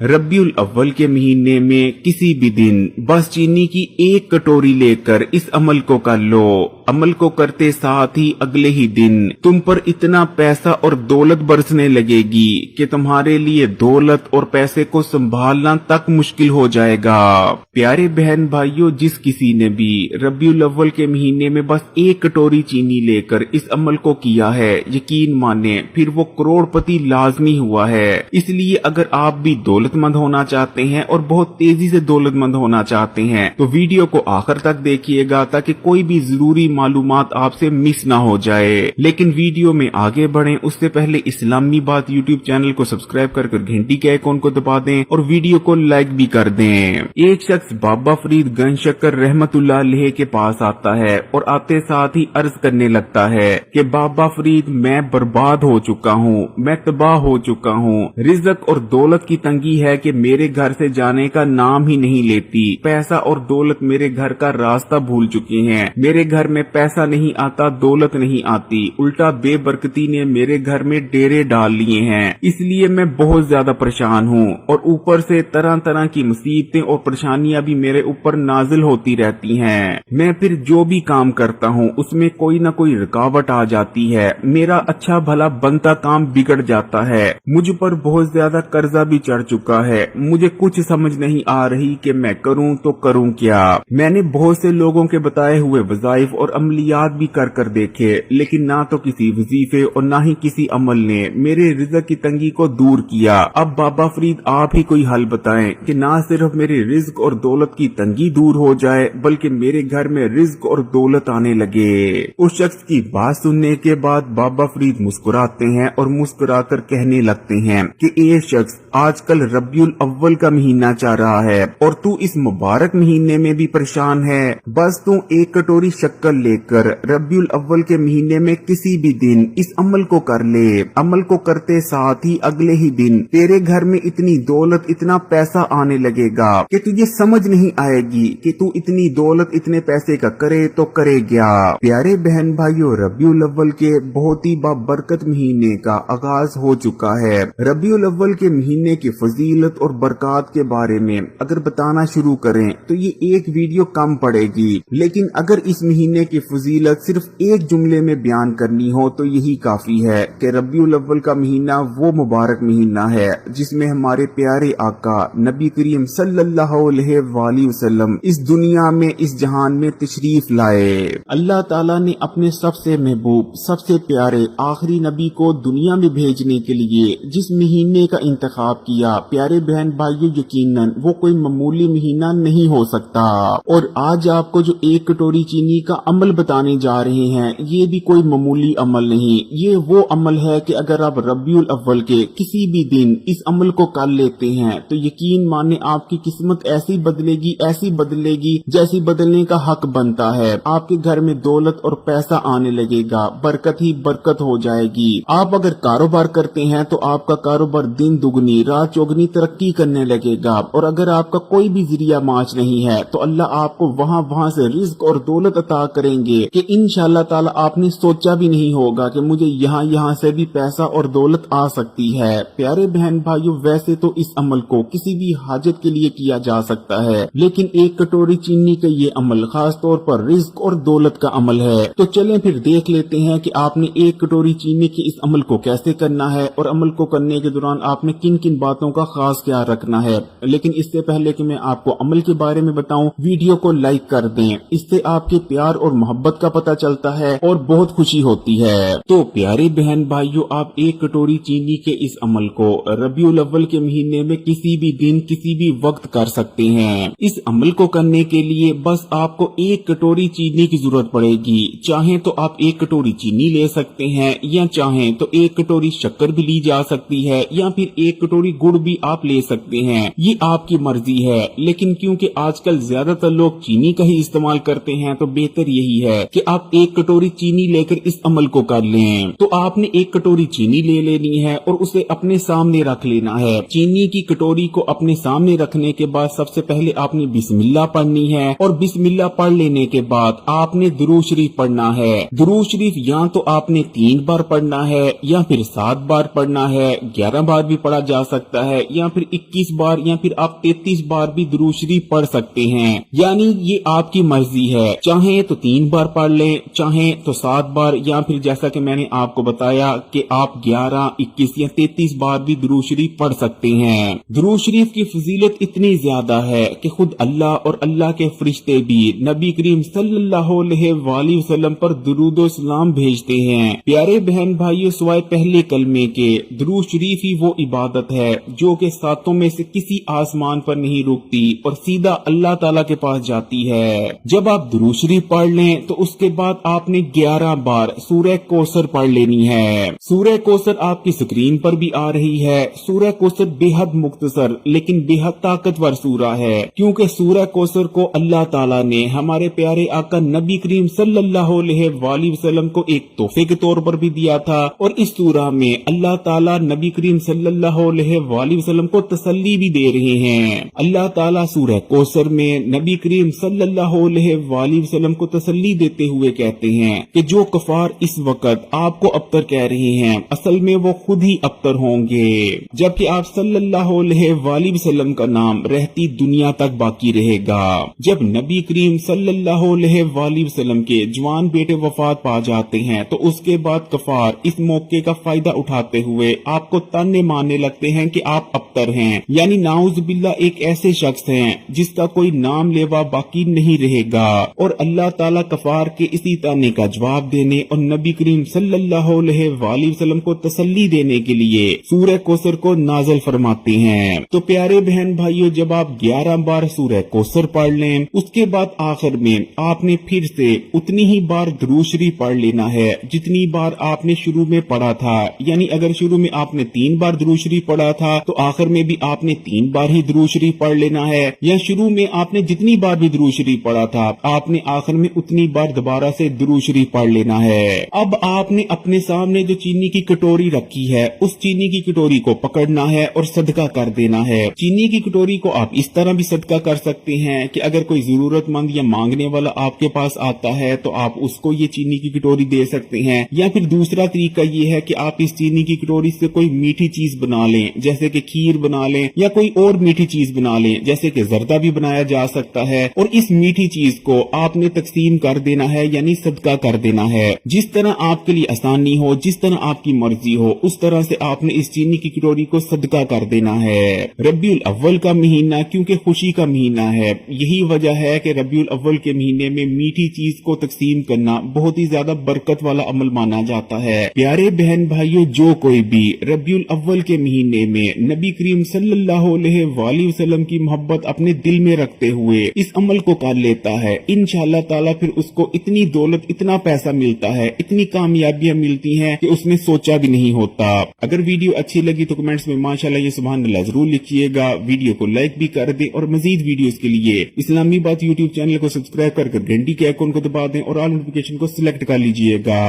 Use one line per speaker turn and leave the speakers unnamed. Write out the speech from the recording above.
रब्बियुल अव्वल के महीने में किसी भी दिन बस चीनी की 1 कटोरी लेकर इस अमल को कर लो। अमल को करते साथ ही अगले ही दिन तुम पर इतना पैसा और दौलत बरसने लगेगी कि तुम्हारे लिए दौलत और पैसे को संभालना तक मुश्किल हो जाएगा। प्यारे बहन भाइयों, जिस किसी ने भी रब्बियुल अव्वल के महीने में बस 1 कटोरी चीनी लेकर इस अमल को किया है, यकीन माने फिर वो करोड़पति लाजमी हुआ है। इसलिए अगर आप भी दौलतमंद होना चाहते हैं और बहुत तेजी से दौलतमंद होना चाहते हैं तो वीडियो को आखिर तक देखिएगा ताकि कोई भी जरूरी मालूमात आपसे मिस ना हो जाए। लेकिन वीडियो में आगे बढ़ें उससे पहले इस्लामी बात यूट्यूब चैनल को सब्सक्राइब कर घंटी के आइकॉन को दबा दें और वीडियो को लाइक भी कर दें। एक शख्स बाबा फरीद गंज शक्कर रहमतुल्लाह अलैह के पास आता है और आते साथ ही अर्ज करने लगता है कि बाबा फरीद, मैं बर्बाद हो चुका हूँ, मैं तबाह हो चुका हूँ। रिज़्क और दौलत की तंगी है कि मेरे घर से जाने का नाम ही नहीं लेती। पैसा और दौलत मेरे घर का रास्ता भूल चुकी हैं। मेरे घर में पैसा नहीं आता, दौलत नहीं आती, उल्टा बेबरकती ने मेरे घर में डेरे डाल लिए हैं। इसलिए मैं बहुत ज्यादा परेशान हूँ और ऊपर से तरह तरह की मुसीबतें और परेशानियां भी मेरे ऊपर नाजिल होती रहती हैं। मैं फिर जो भी काम करता हूँ उसमें कोई न कोई रुकावट आ जाती है। मेरा अच्छा भला बनता काम बिगड़ जाता है। मुझ पर बहुत ज्यादा कर्जा भी चढ़ चुका है। मुझे कुछ समझ नहीं आ रही कि मैं करूँ तो करूँ क्या। मैंने बहुत से लोगों के बताए हुए वज़ाइफ और अमलियात भी कर देखे, लेकिन ना तो किसी वजीफे और ना ही किसी अमल ने मेरे रिज़्क की तंगी को दूर किया। अब बाबा फरीद आप ही कोई हल बताएं कि ना सिर्फ मेरे रिज़्क और दौलत की तंगी दूर हो जाए बल्कि मेरे घर में रिज़्क और दौलत आने लगे। उस शख्स की बात सुनने के बाद बाबा फरीद मुस्कुराते हैं और मुस्कुराकर कहने लगते हैं कि ये शख्स आजकल रब्बियुल अव्वल का महीना चाह रहा है और तू इस मुबारक महीने में भी परेशान है। बस तू 1 कटोरी शक्कर लेकर रब्बियुल अव्वल के महीने में किसी भी दिन इस अमल को कर ले। अमल को करते साथ ही अगले ही दिन तेरे घर में इतनी दौलत, इतना पैसा आने लगेगा कि तुझे समझ नहीं आएगी कि तू इतनी दौलत, इतने पैसे का करे तो करे क्या। प्यारे बहन भाइयों, रब्बियुल अव्वल के बहुत ही बाबरकत महीने का आगाज हो चुका है। रब्बियुल अव्वल के महीने की फजीलत और बरकत के बारे में अगर बताना शुरू करें तो ये एक वीडियो कम पड़ेगी, लेकिन अगर इस महीने की फजीलत सिर्फ एक जुमले में बयान करनी हो तो यही काफी है कि रब्बियुल अव्वल का महीना वो मुबारक महीना है जिसमें हमारे प्यारे आका नबी करीम सल्लल्लाहु अलैहि वसल्लम इस दुनिया में, इस जहान में तशरीफ लाए। अल्लाह ताला ने अपने सबसे महबूब, सबसे प्यारे आखिरी नबी को दुनिया में भेजने के लिए जिस महीने का इंतखाब किया, प्यारे बहन भाइयों, यकीनन वो कोई मामूली महीना नहीं हो सकता। और आज आपको जो 1 कटोरी चीनी का अमल बताने जा रहे हैं ये भी कोई मामूली अमल नहीं। ये वो अमल है कि अगर आप रब्बियुल अव्वल के किसी भी दिन इस अमल को कर लेते हैं तो यकीन माने आपकी किस्मत ऐसी बदलेगी जैसी बदलने का हक बनता है। आपके घर में दौलत और पैसा आने लगेगा, बरकत ही बरकत हो जाएगी। आप अगर कारोबार करते हैं तो आपका कारोबार दिन दुगनी रात चौगनी तरक्की करने लगेगा। और अगर आपका कोई भी जरिया माच नहीं है तो अल्लाह आपको वहाँ से रिज़्क और दौलत अता करेंगे कि इंशाअल्लाह ताला आपने सोचा भी नहीं होगा कि मुझे यहाँ से भी पैसा और दौलत आ सकती है। प्यारे बहन भाइयों, वैसे तो इस अमल को किसी भी हाजत के लिए किया जा सकता है, लेकिन 1 कटोरी चीनी का ये अमल खास तौर पर रिज़्क और दौलत का अमल है। तो चलें फिर देख लेते हैं कि आपने 1 कटोरी चीनी के इस अमल को कैसे करना है और अमल को करने के दौरान आपने किन किन बातों का खास ख्याल रखना है। लेकिन इससे पहले कि मैं आपको अमल के बारे में बताऊं, वीडियो को लाइक कर दें, इससे आपके प्यार और मोहब्बत का पता चलता है और बहुत खुशी होती है। तो प्यारे बहन भाइयों, आप 1 कटोरी चीनी के इस अमल को रब्बियुल अव्वल के महीने में किसी भी दिन, किसी भी वक्त कर सकते हैं। इस अमल को करने के लिए बस आपको 1 कटोरी चीनी की जरूरत पड़ेगी। चाहे तो आप 1 कटोरी चीनी ले सकते हैं या चाहे तो 1 कटोरी शक्कर भी ली जा सकती है या फिर 1 कटोरी गुड़ भी आप ले सकते हैं। ये आपकी मर्जी है, लेकिन क्योंकि आजकल ज्यादातर लोग चीनी का ही इस्तेमाल करते हैं तो बेहतर यही है कि आप 1 कटोरी चीनी लेकर इस अमल को कर लें। तो आपने 1 कटोरी चीनी ले लेनी है और उसे अपने सामने रख लेना है। चीनी की कटोरी को अपने सामने रखने के बाद सबसे पहले आपने बिस्मिल्लाह पढ़नी है और बिस्मिल्लाह पढ़ लेने के बाद आपने दुरूद शरीफ पढ़ना है। दुरूद शरीफ या तो आपने 3 बार पढ़ना है या फिर 7 बार पढ़ना है, 11 बार भी पढ़ा जा सकता है या फिर 21 बार या फिर आप 33 बार भी दुरूद शरीफ पढ़ सकते हैं। यानी ये आपकी मर्जी है, चाहे तो 3 बार पढ़ ले, चाहे तो 7 बार, या फिर जैसा कि मैंने आपको बताया कि आप 11, 21 या 33 बार भी दुरूद शरीफ पढ़ सकते हैं। दुरूद शरीफ की फजीलत इतनी ज्यादा है कि खुद अल्लाह और अल्लाह के फरिश्ते भी नबी करीम सल्लल्लाहु अलैहि वसल्लम पर दुरूद और सलाम भेजते हैं। प्यारे बहन भाइयों, सिवाय पहले कलमे के दुरूद शरीफ ही वो इबादत है जो कि सातों में से किसी आसमान पर नहीं रुकती और सीधा अल्लाह ताला के पास जाती है। जब आप दुरूद शरीफ पढ़ लें तो उसके बाद आपने 11 बार सूरह कौसर पढ़ लेनी है। सूरह कौसर आपकी स्क्रीन पर भी आ रही है। सूरह कौसर बेहद मुख्तसर लेकिन बेहद ताकतवर सूरा है, क्योंकि सूरह कौसर को अल्लाह ताला ने हमारे प्यारे आका नबी करीम सल्लल्लाहु अलैहि वसल्लम को एक तोहफे के तौर पर भी दिया था। और इस सूरा में अल्लाह ताला नबी करीम सल्लल्लाहु अलैहि वसल्लम को तसल्ली भी दे रहे हैं। अल्लाह ताला सूरह कौसर में नबी करीम सल्लल्लाहु अलैहि वसल्लम को तसल्ली देते हुए कहते हैं कि जो कफार इस वक्त आपको अबतर कह रहे हैं, असल में वो खुद ही अबतर होंगे, जबकि आप सल्लल्लाहु अलैहि वसल्लम का नाम रहती दुनिया तक बाकी रहेगा। जब नबी करीम सल्लल्लाहु अलैहि वसल्लम के जवान बेटे वफात पा जाते हैं तो उसके बाद कफार इस मौके का फायदा उठाते हुए आपको ताने मारने लगते हैं कि आप अबतर हैं, यानी नाउज बिल्ला एक ऐसे शख्स हैं जिसका कोई नाम लेवा बाकी नहीं रहेगा। और अल्लाह ताला कफार के इसी ताने का जवाब देने और नबी करीम सल्लल्लाहु अलैहि वसल्लम को तसल्ली देने के लिए सूरह कौसर को नाज़िल फरमाते हैं। तो प्यारे बहन भाइयों, जब आप 11 बार सूरह कौसर पढ़ लें, उसके बाद आखिर में आपने फिर से उतनी ही बार दुरूद शरीफ पढ़ लेना है जितनी बार आपने शुरू में पढ़ा था। यानी अगर शुरू में आपने 3 बार दुरूद शरीफ पढ़ा था तो आखिर में भी आपने 3 बार ही दुरूद शरीफ पढ़ लेना है, या शुरू में आपने जितनी बार भी दुरूद शरीफ पढ़ा था आपने आखिर में उतनी बार दोबारा से दुरूद शरीफ पढ़ लेना है। अब आपने अपने सामने जो चीनी की कटोरी रखी है उस चीनी की कटोरी को पकड़ना है और सदका कर देना है। चीनी की कटोरी को आप इस तरह भी सदका कर सकते हैं कि अगर कोई जरूरतमंद या मांगने वाला आपके पास आता है तो आप उसको ये चीनी की कटोरी दे सकते हैं। या फिर दूसरा तरीका ये है कि आप इस चीनी की कटोरी से कोई मीठी चीज बना लें, जैसे कि खीर बना लें या कोई और मीठी चीज बना लें, जैसे कि जर्दा भी बनाया जा सकता है, और इस मीठी चीज को आपने तकसीम कर देना है, यानी सदका कर देना है। जिस तरह आपके लिए आसानी हो, जिस तरह आपकी मर्जी हो, उस तरह से आपने इस चीनी की कटोरी को सदका कर देना है। रबीउल अव्वल का महीना क्योंकि खुशी का महीना है, यही वजह है कि रबीउल अव्वल के महीने में मीठी चीज को तकसीम करना बहुत ही ज्यादा बरकत वाला अमल माना जाता है। प्यारे बहन भाइयों, जो कोई भी रबीउल अव्वल के महीने में नबी करीम सल्लल्लाहु अलैहि वसल्लम की मोहब्बत अपने दिल में रखते हुए इस अमल को कर लेता है, इंशाअल्लाह ताला फिर उसको इतनी दौलत, इतना पैसा मिलता है, इतनी कामयाबियां मिलती हैं कि उसने सोचा भी नहीं होता। अगर वीडियो अच्छी लगी तो कमेंट्स में माशाल्लाह ये सुभान अल्लाह जरूर लिखिएगा। वीडियो को लाइक भी कर दें और मजीद वीडियोस के लिए इस्लामी बात यूट्यूब चैनल को सब्सक्राइब कर घंटी के आइकन को दबा दें और ऑल नोटिफिकेशन को सिलेक्ट कर लीजिएगा।